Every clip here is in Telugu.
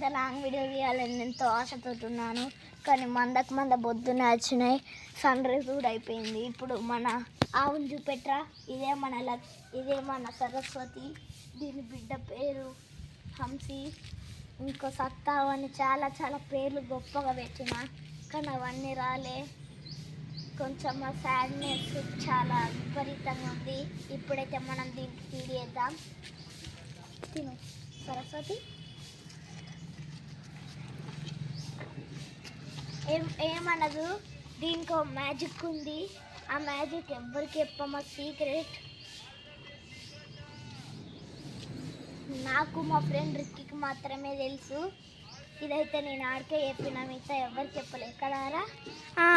లాంగ్ వీడియో తీయాలని ఎంతో ఆశతోటున్నాను, కానీ మంద బొద్దునే వచ్చినాయి. సన్ రైజ్ కూడా అయిపోయింది. ఇప్పుడు మన ఆవును చూపెట్రా. ఇదే మన సరస్వతి. దీని బిడ్డ పేరు హంసి. ఇంకో సత్తావు అని చాలా చాలా పేర్లు గొప్పగా పెట్టిన, కానీ అవన్నీ రాలే. కొంచెం సాడ్నెస్ చాలా విపరీతంగా ఉంది. ఇప్పుడైతే మనం దీనికి తీరేద్దాం. తిను సరస్వతి. ఏమనదు. దీనికి మ్యాజిక్ ఉంది. ఆ మ్యాజిక్ ఎవ్వరికి చెప్పమా, సీక్రెట్. నాకు మా ఫ్రెండ్ రిక్కికి మాత్రమే తెలుసు. ఇదైతే నేను ఆడికే చెప్పిన, మిగతా ఎవరికి చెప్పలేదు కదారా.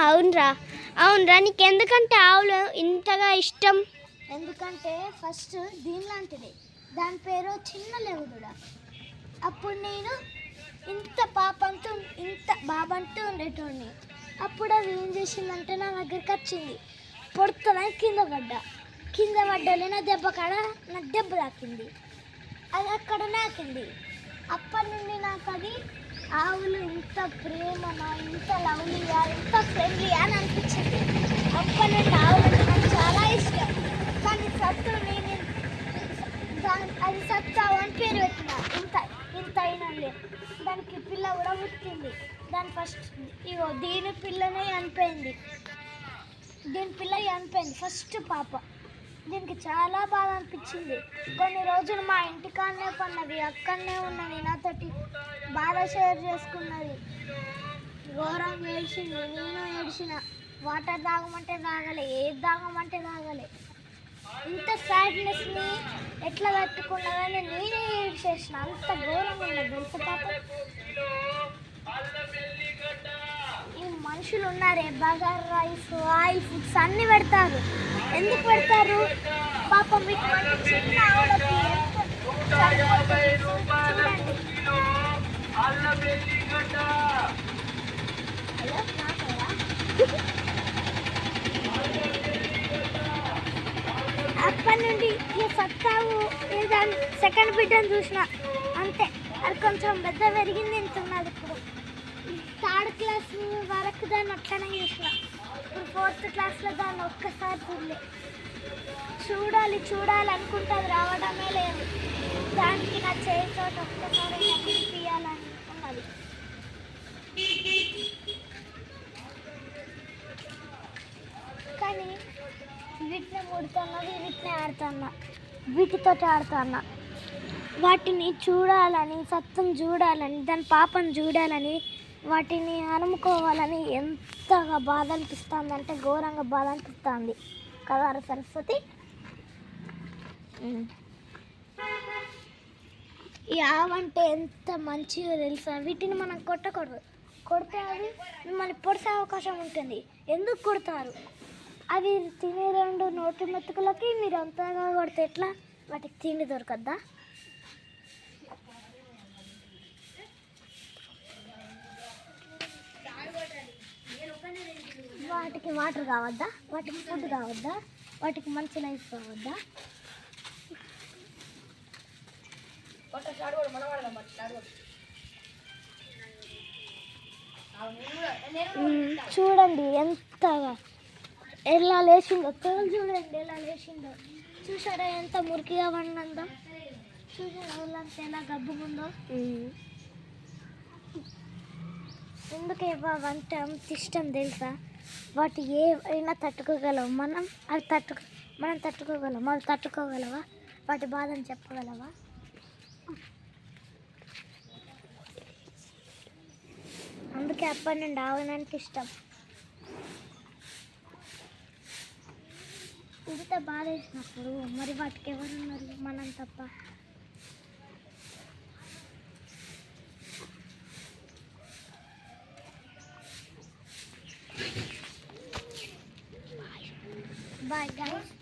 అవునరా నీకు ఎందుకంటే ఆవులు ఇంతగా ఇష్టం? ఎందుకంటే ఫస్ట్ దీనిలాంటిది, దాని పేరు చిన్న లెవుడుడా. అప్పుడు నేను ఇంత బాబంటూ ఉండేటోడిని. అప్పుడు అది ఏం చేసిందంటే నా దగ్గరికి వచ్చింది. పొడుతుందని కింద పడ్డలే నా దెబ్బ తాకింది. అది అక్కడ నాకింది. అప్పటి నుండి నాకు అది ఆవులు ఇంత ప్రేమనా, ఇంత లవ్లీయా, ఇంత ఫ్రెండ్లీ అని అనిపించింది. అప్పటి నుండి ఆవులు నాకు చాలా ఇష్టం. కానీ అది సత్తావు అని పేరు పెట్టిన. ఇంత అయినా దానికి పిల్ల కూడా పుట్టింది. దాని ఫస్ట్ దీని పిల్లనే చనిపోయింది. ఫస్ట్ పాప. దీనికి చాలా బాధ అనిపించింది. కొన్ని రోజులు మా ఇంటికాడనే పన్నది, అక్కడనే ఉన్నది, నాతోటి బాధ షేర్ చేసుకున్నది. ఘోరంగా ఏడ్చింది, నేను ఏడ్చిన. వాటర్ తాగమంటే తాగలే, ఏది తాగమంటే తాగలే. ఇంత సాడ్నెస్ని ఎట్లా తట్టుకున్నదని నేనే ఏడ్చేసిన. అంత ఘోరంగా ఉన్నది తెలుసు పాప. ఈ మనుషులు ఉన్నారే, బగార్ రైస్, ఆయిల్ ఫుడ్స్ అన్నీ పెడతారు. ఎందుకు పెడతారు పాపం? చిన్న ఆవులకి అప్పటి నుండి ఈ సత్తావు దాని సెకండ్ బిడ్డను చూసిన అంతే. అది కొంచెం పెద్ద పెరిగింది, ఎంతున్నది ఇప్పుడు. థర్డ్ క్లాస్ వరకు దాన్ని అట్లనే చూసిన. ఇప్పుడు 4th క్లాస్లో దాన్ని ఒక్కసారి చూడాలి అనుకుంటుంది, రావడమే లేదు. దానికి నా చేతితో ఒక్కసారి తీయాలని ఉన్నది. కానీ వీటిని ముడుతున్నది, వీటిని ఆడుతున్నా, వీటితో ఆడుతున్నా. వాటిని చూడాలని, సత్తం చూడాలని, దాని పాపను చూడాలని, వాటిని అనుకోవాలని ఎంతగా బాధ అనిపిస్తుంది అంటే ఘోరంగా బాధ అనిపిస్తుంది కదా సరస్వతి. ఈ ఆవంటే ఎంత మంచిగా తెలుసా. వీటిని మనం కొట్టకూడదు. కొడితే అవి మిమ్మల్ని పొడిసే అవకాశం ఉంటుంది. ఎందుకు కొడతారు? అవి తినే 2 నోటి మెతుకులకి మీరు అంతగా కొడితే ఎట్లా? వాటికి తిండి దొరకద్దా? వాటికి వాటర్ కావద్దా? వాటికి ఫుడ్ కావద్దా? వాటికి మంచి లైఫ్ కావద్దా? చూడండి ఎంతగా ఎలా లేచిందో. తోలు చూడండి ఎలా లేచిందో. చూసారా ఎంత మురికిగా పడినందో? చూసారా వాళ్ళంతా ఎలా గబ్బుకుందో? ఎందుకు అవంటే అంత ఇష్టం తెలుసా? వాటి ఏమైనా తట్టుకోగలవు. మనం తట్టుకోగలం. వాళ్ళు తట్టుకోగలవా? వాటి బాధను చెప్పగలవా? అందుకే అప్పటి నుండి ఆవునంటే ఇష్టం. ఇంత బాధ వేసినప్పుడు మరి వాటికి ఎవరున్నారు? మనం తప్ప. Bye guys.